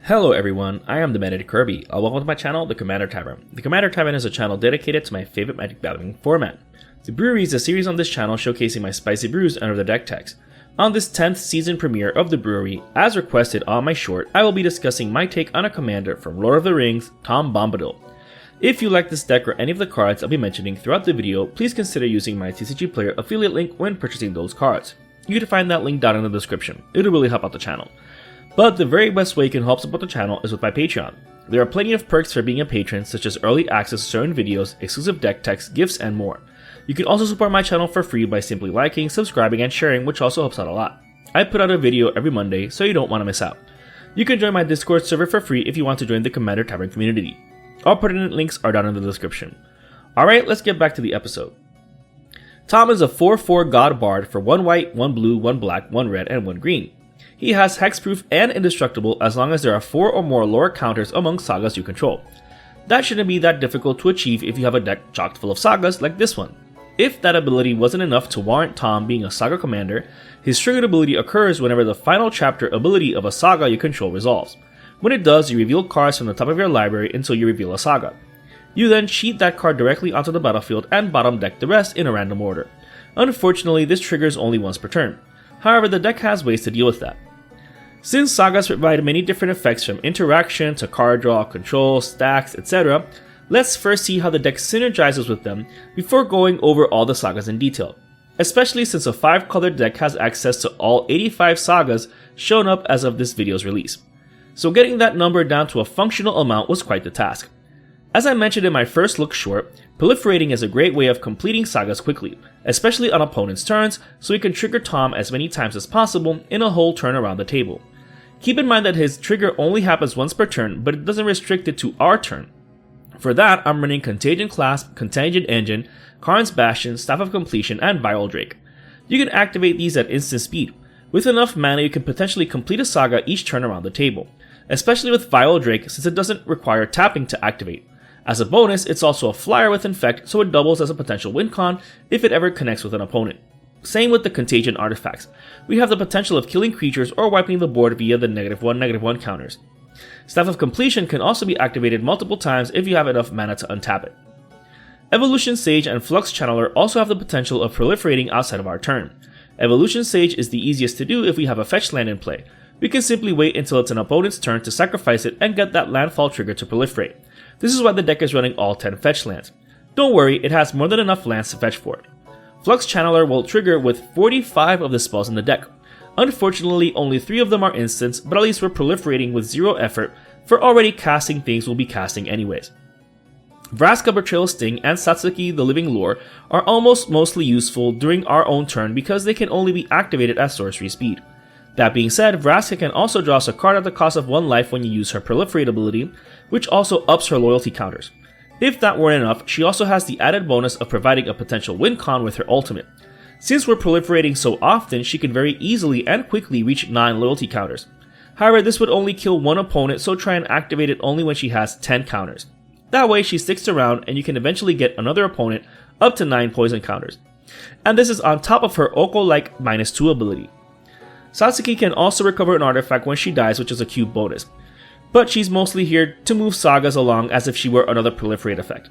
Hello everyone, I am the Medic Kirby. Welcome to my channel, The Commander Tavern. The Commander Tavern is a channel dedicated to my favorite Magic battling format. The Brewery is a series on this channel showcasing my spicy brews under the deck text. On this 10th season premiere of The Brewery, as requested on my short, I will be discussing my take on a commander from Lord of the Rings, Tom Bombadil. If you like this deck or any of the cards I'll be mentioning throughout the video, please consider using my TCG Player affiliate link when purchasing those cards. You can find that link down in the description. It'll really help out the channel. But the very best way you can help support the channel is with my Patreon. There are plenty of perks for being a patron, such as early access to certain videos, exclusive deck text, gifts, and more. You can also support my channel for free by simply liking, subscribing, and sharing, which also helps out a lot. I put out a video every Monday, so you don't want to miss out. You can join my Discord server for free if you want to join the Commander Tavern community. All pertinent links are down in the description. Alright, let's get back to the episode. Tom is a 4/4 God Bard for 1 white, 1 blue, 1 black, 1 red, and 1 green. He has hexproof and indestructible as long as there are 4 or more lore counters among sagas you control. That shouldn't be that difficult to achieve if you have a deck chock full of sagas like this one. If that ability wasn't enough to warrant Tom being a saga commander, his triggered ability occurs whenever the final chapter ability of a saga you control resolves. When it does, you reveal cards from the top of your library until you reveal a saga. You then cheat that card directly onto the battlefield and bottom deck the rest in a random order. Unfortunately, this triggers only once per turn. However, the deck has ways to deal with that. Since sagas provide many different effects from interaction to card draw, control, stacks, etc., let's first see how the deck synergizes with them before going over all the sagas in detail, especially since a 5-colored deck has access to all 85 sagas shown up as of this video's release. So getting that number down to a functional amount was quite the task. As I mentioned in my first look short, proliferating is a great way of completing sagas quickly, especially on opponent's turns, so he can trigger Tom as many times as possible in a whole turn around the table. Keep in mind that his trigger only happens once per turn, but it doesn't restrict it to our turn. For that, I'm running Contagion Clasp, Contagion Engine, Karn's Bastion, Staff of Completion, and Viral Drake. You can activate these at instant speed. With enough mana, you can potentially complete a saga each turn around the table, especially with Viral Drake since it doesn't require tapping to activate. As a bonus, it's also a flyer with Infect, so it doubles as a potential win con if it ever connects with an opponent. Same with the Contagion artifacts. We have the potential of killing creatures or wiping the board via the -1/-1 counters. Staff of Completion can also be activated multiple times if you have enough mana to untap it. Evolution Sage and Flux Channeler also have the potential of proliferating outside of our turn. Evolution Sage is the easiest to do if we have a fetch land in play. We can simply wait until it's an opponent's turn to sacrifice it and get that landfall trigger to proliferate. This is why the deck is running all 10 fetch lands. Don't worry, it has more than enough lands to fetch for it. Flux Channeler will trigger with 45 of the spells in the deck. Unfortunately, only 3 of them are instants, but at least we're proliferating with 0 effort, for already casting things we'll be casting anyways. Vraska Betrayal Sting and Satsuki the Living Lore are almost mostly useful during our own turn because they can only be activated at sorcery speed. That being said, Vraska can also draw us a card at the cost of 1 life when you use her Proliferate ability, which also ups her loyalty counters. If that weren't enough, she also has the added bonus of providing a potential win con with her ultimate. Since we're proliferating so often, she can very easily and quickly reach 9 loyalty counters. However, this would only kill 1 opponent, so try and activate it only when she has 10 counters. That way she sticks around and you can eventually get another opponent up to 9 poison counters. And this is on top of her Oko-like -2 ability. Satsuki can also recover an artifact when she dies, which is a cube bonus. But she's mostly here to move sagas along as if she were another proliferate effect.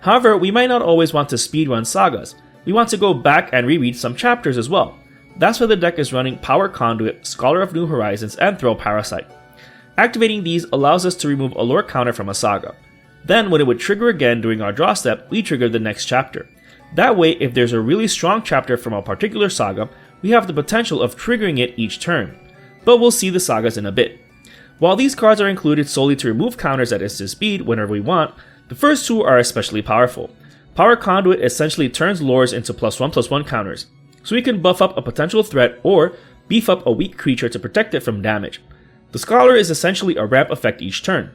However, we might not always want to speedrun sagas. We want to go back and reread some chapters as well. That's why the deck is running Power Conduit, Scholar of New Horizons, and Throw Parasite. Activating these allows us to remove a lore counter from a saga. Then, when it would trigger again during our draw step, we trigger the next chapter. That way, if there's a really strong chapter from a particular saga, we have the potential of triggering it each turn. But we'll see the sagas in a bit. While these cards are included solely to remove counters at instant speed whenever we want, the first 2 are especially powerful. Power Conduit essentially turns lores into +1/+1 counters, so we can buff up a potential threat or beef up a weak creature to protect it from damage. The Scholar is essentially a ramp effect each turn.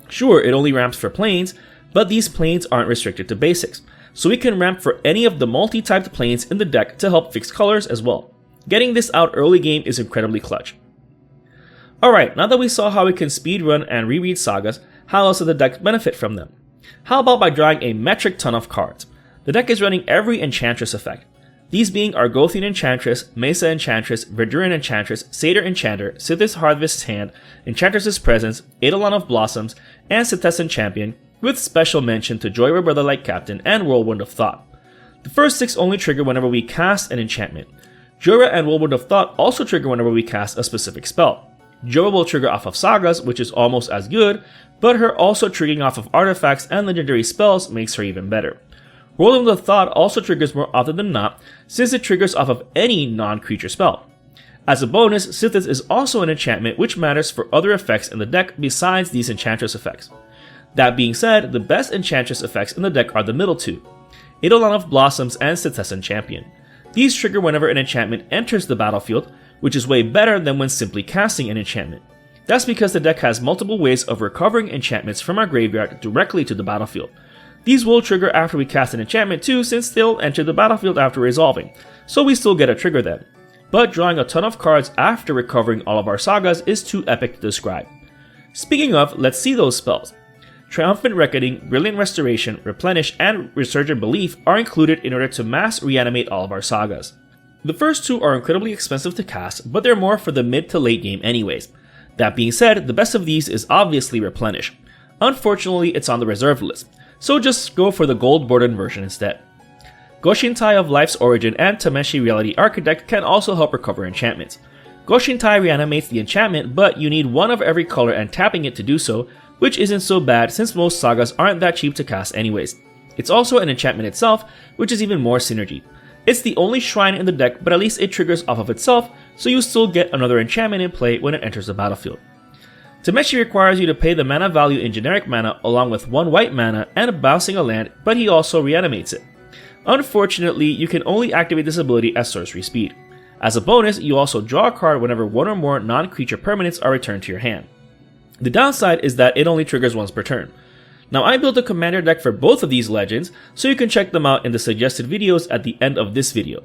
Sure, it only ramps for planes, but these planes aren't restricted to basics, so we can ramp for any of the multi-typed planes in the deck to help fix colors as well. Getting this out early game is incredibly clutch. Alright, now that we saw how we can speedrun and reread sagas, how else does the deck benefit from them? How about by drawing a metric ton of cards? The deck is running every Enchantress effect. these being Argothian Enchantress, Mesa Enchantress, Verduran Enchantress, Satyr Enchanter, Sithis Harvest Hand, Enchantress's Presence, Eidolon of Blossoms, and Setessan Champion, with special mention to Joyra Brotherlight Captain and Whirlwind of Thought. The first 6 only trigger whenever we cast an enchantment. Joyra and Whirlwind of Thought also trigger whenever we cast a specific spell. Joyra will trigger off of Sagas, which is almost as good, but her also triggering off of artifacts and legendary spells makes her even better. Whirlwind of Thought also triggers more often than not, since it triggers off of any non-creature spell. As a bonus, Sithis is also an enchantment which matters for other effects in the deck besides these Enchantress effects. That being said, the best Enchantress effects in the deck are the middle 2, Eidolon of Blossoms and Setessan Champion. These trigger whenever an enchantment enters the battlefield, which is way better than when simply casting an enchantment. That's because the deck has multiple ways of recovering enchantments from our graveyard directly to the battlefield. These will trigger after we cast an enchantment too, since they'll enter the battlefield after resolving, so we still get a trigger then. But drawing a ton of cards after recovering all of our sagas is too epic to describe. Speaking of, let's see those spells. Triumphant Reckoning, Brilliant Restoration, Replenish, and Resurgent Belief are included in order to mass reanimate all of our sagas. The first 2 are incredibly expensive to cast, but they're more for the mid to late game anyways. That being said, the best of these is obviously Replenish. Unfortunately, it's on the reserved list, so just go for the gold bordered version instead. Goshintai of Life's Origin and Tameshi Reality Architect can also help recover enchantments. Goshintai reanimates the enchantment, but you need 1 of every color and tapping it to do so, which isn't so bad since most sagas aren't that cheap to cast anyways. It's also an enchantment itself, which is even more synergy. It's the only shrine in the deck, but at least it triggers off of itself, so you still get another enchantment in play when it enters the battlefield. Tameshi requires you to pay the mana value in generic mana along with 1 white mana and bouncing a land, but he also reanimates it. Unfortunately, you can only activate this ability at sorcery speed. As a bonus, you also draw a card whenever 1 or more non-creature permanents are returned to your hand. The downside is that it only triggers once per turn. Now I built a commander deck for both of these legends, so you can check them out in the suggested videos at the end of this video.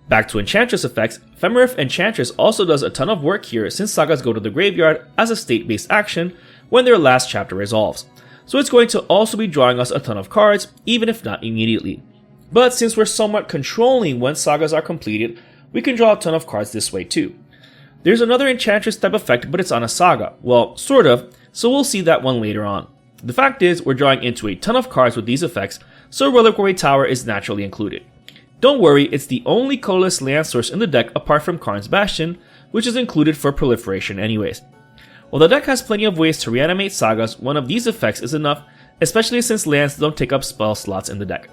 Back to Enchantress effects, Femerif Enchantress also does a ton of work here since sagas go to the graveyard as a state-based action when their last chapter resolves, so it's going to also be drawing us a ton of cards, even if not immediately. But since we're somewhat controlling when sagas are completed, we can draw a ton of cards this way too. There's another Enchantress type effect, but it's on a saga. Well, sort of, so we'll see that one later on. The fact is, we're drawing into a ton of cards with these effects, so Reliquary Tower is naturally included. Don't worry, it's the only colorless land source in the deck apart from Karn's Bastion, which is included for proliferation anyways. While the deck has plenty of ways to reanimate sagas, one of these effects is enough, especially since lands don't take up spell slots in the deck.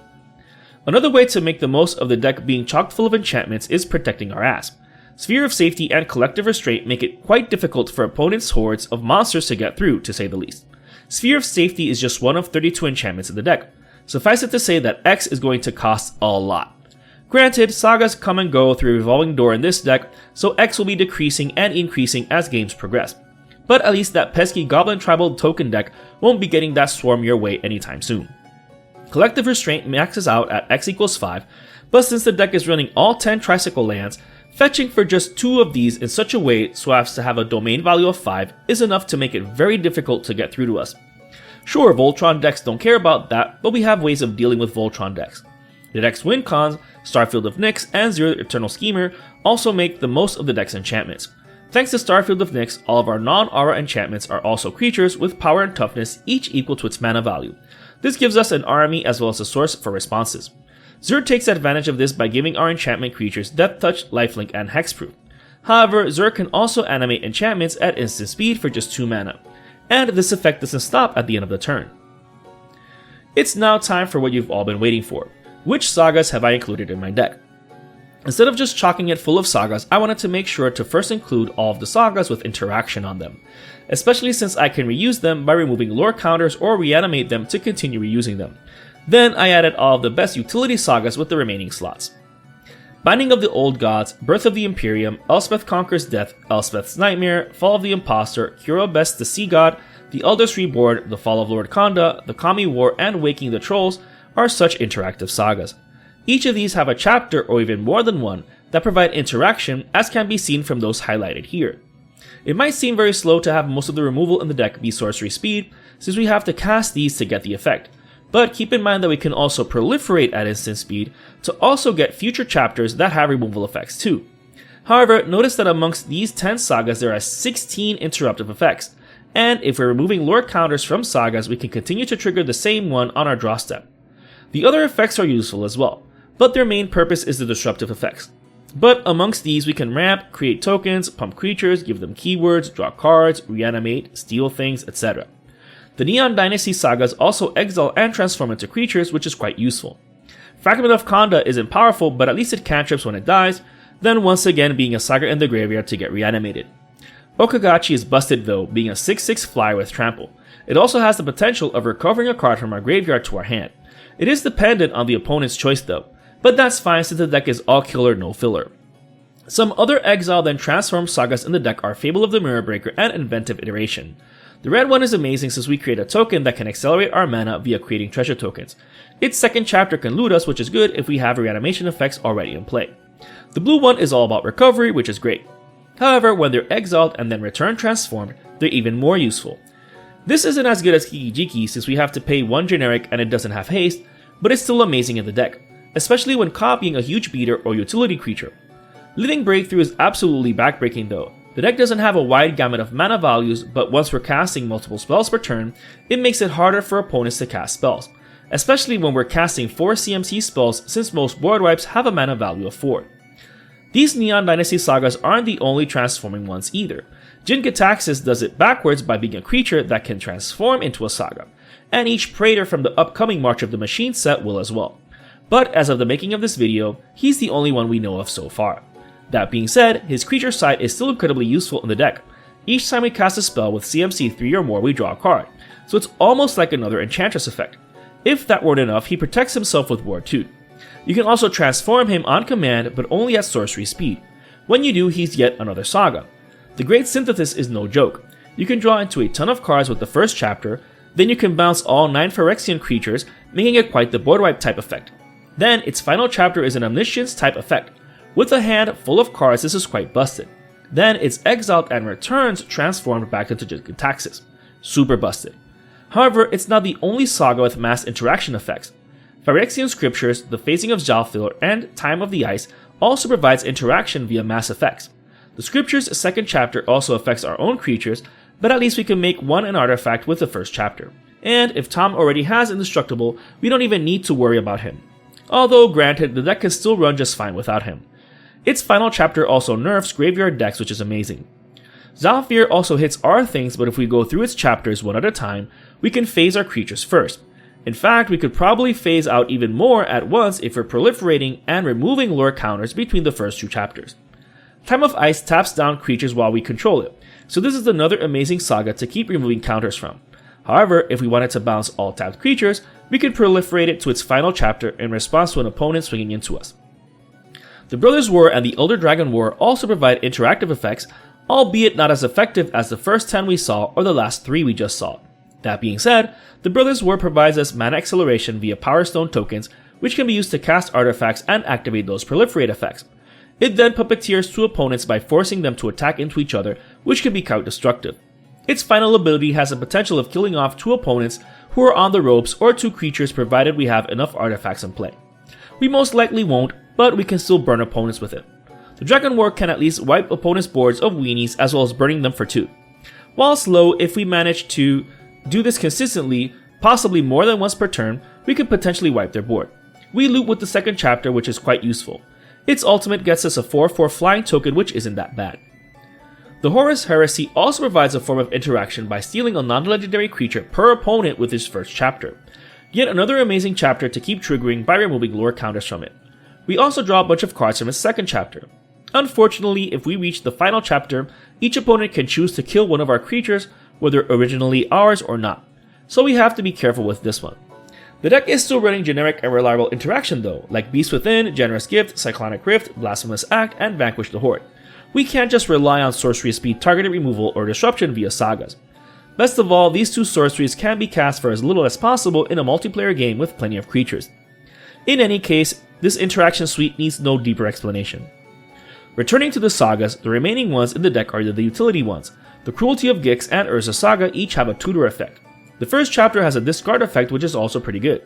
Another way to make the most of the deck being chock full of enchantments is protecting our ass. Sphere of Safety and Collective Restraint make it quite difficult for opponents' hordes of monsters to get through, to say the least. Sphere of Safety is just one of 32 enchantments in the deck. Suffice it to say that X is going to cost a lot. Granted, sagas come and go through a revolving door in this deck, so X will be decreasing and increasing as games progress. But at least that pesky Goblin Tribal token deck won't be getting that swarm your way anytime soon. Collective Restraint maxes out at X equals 5, but since the deck is running all 10 Tricycle lands, fetching for just 2 of these in such a way so as to have a domain value of 5 is enough to make it very difficult to get through to us. Sure, Voltron decks don't care about that, but we have ways of dealing with Voltron decks. The deck's win cons, Starfield of Nyx, and Zero Eternal Schemer also make the most of the deck's enchantments. Thanks to Starfield of Nyx, all of our non-aura enchantments are also creatures with power and toughness, each equal to its mana value. This gives us an army as well as a source for responses. Zur takes advantage of this by giving our enchantment creatures Death Touch, Lifelink, and Hexproof. However, Zur can also animate enchantments at instant speed for just 2 mana, and this effect doesn't stop at the end of the turn. It's now time for what you've all been waiting for. Which sagas have I included in my deck? Instead of just chalking it full of sagas, I wanted to make sure to first include all of the sagas with interaction on them, especially since I can reuse them by removing lore counters or reanimate them to continue reusing them. Then I added all of the best utility sagas with the remaining slots. Binding of the Old Gods, Birth of the Imperium, Elspeth Conquers Death, Elspeth's Nightmare, Fall of the Imposter, Hero Best the Sea God, The Eldest Reborn, The Fall of Lord Konda, The Kami War, and Waking the Trolls are such interactive sagas. Each of these have a chapter or even more than one that provide interaction, as can be seen from those highlighted here. It might seem very slow to have most of the removal in the deck be sorcery speed, since we have to cast these to get the effect. but keep in mind that we can also proliferate at instant speed to also get future chapters that have removal effects too. However, notice that amongst these 10 sagas there are 16 interruptive effects, and if we're removing lore counters from sagas, we can continue to trigger the same one on our draw step. The other effects are useful as well, but their main purpose is the disruptive effects. But amongst these we can ramp, create tokens, pump creatures, give them keywords, draw cards, reanimate, steal things, etc. The Neon Dynasty sagas also exile and transform into creatures, which is quite useful. Fragment of Khanda isn't powerful, but at least it cantrips when it dies, then once again being a saga in the graveyard to get reanimated. Okagachi is busted though, being a 6/6 flyer with trample. It also has the potential of recovering a card from our graveyard to our hand. It is dependent on the opponent's choice though, but that's fine since the deck is all killer no filler. Some other exile then transform sagas in the deck are Fable of the Mirror Breaker and Inventive Iteration. The red one is amazing since we create a token that can accelerate our mana via creating treasure tokens. Its second chapter can loot us, which is good if we have reanimation effects already in play. The blue one is all about recovery, which is great. However, when they're exiled and then return transformed, they're even more useful. This isn't as good as Kiki-Jiki since we have to pay one generic and it doesn't have haste, but it's still amazing in the deck, especially when copying a huge beater or utility creature. Living Breakthrough is absolutely backbreaking though. The deck doesn't have a wide gamut of mana values, but once we're casting multiple spells per turn, it makes it harder for opponents to cast spells, especially when we're casting 4 CMC spells since most board wipes have a mana value of 4. These Neon Dynasty sagas aren't the only transforming ones either. Jin-Gitaxias does it backwards by being a creature that can transform into a saga, and each Praetor from the upcoming March of the Machine set will as well. But as of the making of this video, he's the only one we know of so far. That being said, his creature sight is still incredibly useful in the deck. Each time we cast a spell with CMC 3 or more, we draw a card, so it's almost like another Enchantress effect. If that weren't enough, he protects himself with Ward 2. You can also transform him on command, but only at sorcery speed. When you do, he's yet another saga. The Great Synthesis is no joke. You can draw into a ton of cards with the first chapter, then you can bounce all 9 Phyrexian creatures, making it quite the board wipe type effect. Then, its final chapter is an Omniscience type effect. With a hand full of cards, this is quite busted. Then, it's exiled and returns transformed back into Jin-Gitaxias. Super busted. However, it's not the only saga with mass interaction effects. Phyrexian Scriptures, the Phasing of Zhalfir, and Time of the Ice also provides interaction via mass effects. The Scriptures' second chapter also affects our own creatures, but at least we can make one an artifact with the first chapter. And if Tom already has Indestructible, we don't even need to worry about him. Although granted, the deck can still run just fine without him. Its final chapter also nerfs graveyard decks, which is amazing. Zhalfir also hits our things, but if we go through its chapters one at a time, we can phase our creatures first. In fact, we could probably phase out even more at once if we're proliferating and removing lore counters between the first 2 chapters. Time of Ice taps down creatures while we control it, so this is another amazing saga to keep removing counters from. However, if we wanted to bounce all tapped creatures, we can proliferate it to its final chapter in response to an opponent swinging into us. The Brothers' War and the Elder Dragon War also provide interactive effects, albeit not as effective as the first 10 we saw or the last 3 we just saw. That being said, the Brothers' War provides us mana acceleration via Power Stone tokens, which can be used to cast artifacts and activate those proliferate effects. It then puppeteers 2 opponents by forcing them to attack into each other, which can be quite destructive. Its final ability has the potential of killing off 2 opponents who are on the ropes or 2 creatures provided we have enough artifacts in play. We most likely won't, but we can still burn opponents with it. The Dragon War can at least wipe opponents' boards of weenies as well as burning them for 2. While slow, if we manage to do this consistently, possibly more than once per turn, we could potentially wipe their board. We loot with the second chapter, which is quite useful. Its ultimate gets us a 4/4 flying token, which isn't that bad. The Horus Heresy also provides a form of interaction by stealing a non-legendary creature per opponent with his first chapter. Yet another amazing chapter to keep triggering by removing lore counters from it. We also draw a bunch of cards from his second chapter. Unfortunately, if we reach the final chapter, each opponent can choose to kill one of our creatures, whether originally ours or not, so we have to be careful with this one. The deck is still running generic and reliable interaction though, like Beast Within, Generous Gift, Cyclonic Rift, Blasphemous Act, and Vanquish the Horde. We can't just rely on sorcery speed targeted removal or disruption via sagas. Best of all, these 2 sorceries can be cast for as little as possible in a multiplayer game with plenty of creatures. In any case, this interaction suite needs no deeper explanation. Returning to the sagas, the remaining ones in the deck are the utility ones. The Cruelty of Gix and Urza Saga each have a tutor effect. The first chapter has a discard effect which is also pretty good,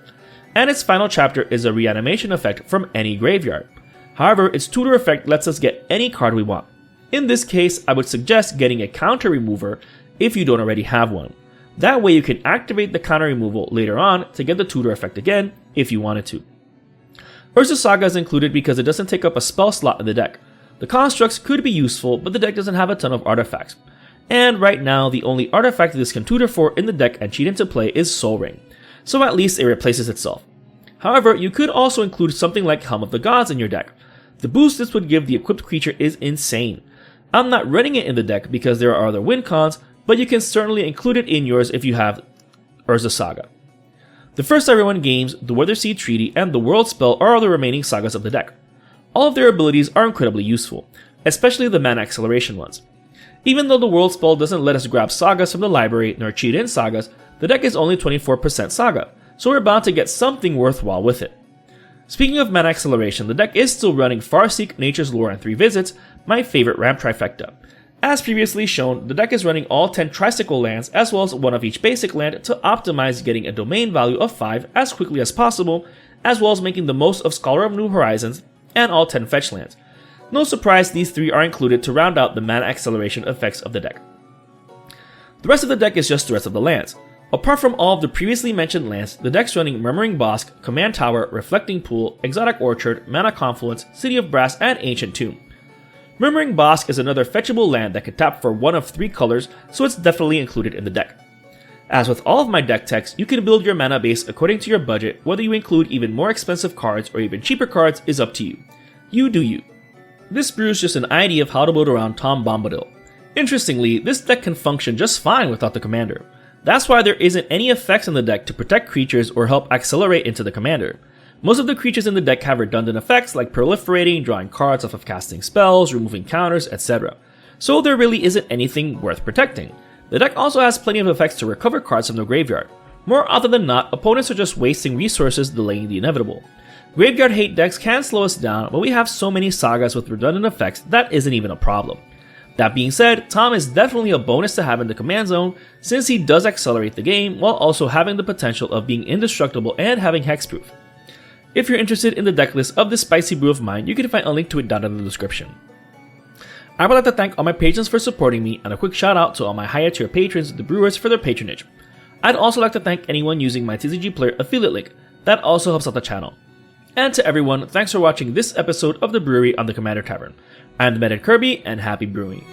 and its final chapter is a reanimation effect from any graveyard. However, its tutor effect lets us get any card we want. In this case, I would suggest getting a counter remover if you don't already have one. That way you can activate the counter removal later on to get the tutor effect again if you wanted to. Urza Saga is included because it doesn't take up a spell slot in the deck. The constructs could be useful, but the deck doesn't have a ton of artifacts. And right now, the only artifact this can tutor for in the deck and cheat into play is Soul Ring, so at least it replaces itself. However, you could also include something like Helm of the Gods in your deck. The boost this would give the equipped creature is insane. I'm not running it in the deck because there are other win cons, but you can certainly include it in yours if you have Urza Saga. The first everyone games, the Weatherseed Treaty, and the World Spell are the remaining sagas of the deck. All of their abilities are incredibly useful, especially the mana acceleration ones. Even though the World Spell doesn't let us grab sagas from the library nor cheat in sagas, the deck is only 24% saga, so we're bound to get something worthwhile with it. Speaking of mana acceleration, the deck is still running Farseek, Nature's Lore, and 3 Visits, my favorite ramp trifecta. As previously shown, the deck is running all 10 tricycle lands as well as one of each basic land to optimize getting a domain value of 5 as quickly as possible, as well as making the most of Scholar of New Horizons and all 10 fetch lands. No surprise these 3 are included to round out the mana acceleration effects of the deck. The rest of the deck is just the rest of the lands. Apart from all of the previously mentioned lands, the deck's running Murmuring Bosk, Command Tower, Reflecting Pool, Exotic Orchard, Mana Confluence, City of Brass, and Ancient Tomb. Murmuring Bosk is another fetchable land that can tap for one of 3 colors, so it's definitely included in the deck. As with all of my deck techs, you can build your mana base according to your budget. Whether you include even more expensive cards or even cheaper cards is up to you. You do you. This brew is just an idea of how to build around Tom Bombadil. Interestingly, this deck can function just fine without the commander. That's why there isn't any effects in the deck to protect creatures or help accelerate into the commander. Most of the creatures in the deck have redundant effects like proliferating, drawing cards off of casting spells, removing counters, etc. So there really isn't anything worth protecting. The deck also has plenty of effects to recover cards from the graveyard. More often than not, opponents are just wasting resources delaying the inevitable. Graveyard hate decks can slow us down, but we have so many sagas with redundant effects that isn't even a problem. That being said, Tom is definitely a bonus to have in the command zone since he does accelerate the game while also having the potential of being indestructible and having hexproof. If you're interested in the deck list of this spicy brew of mine, you can find a link to it down in the description. I would like to thank all my patrons for supporting me, and a quick shout out to all my higher tier patrons, the brewers, for their patronage. I'd also like to thank anyone using my TCG Player affiliate link, that also helps out the channel. And to everyone, thanks for watching this episode of the Brewery on the Commander Tavern. I'm the Meta Kirby, and happy brewing.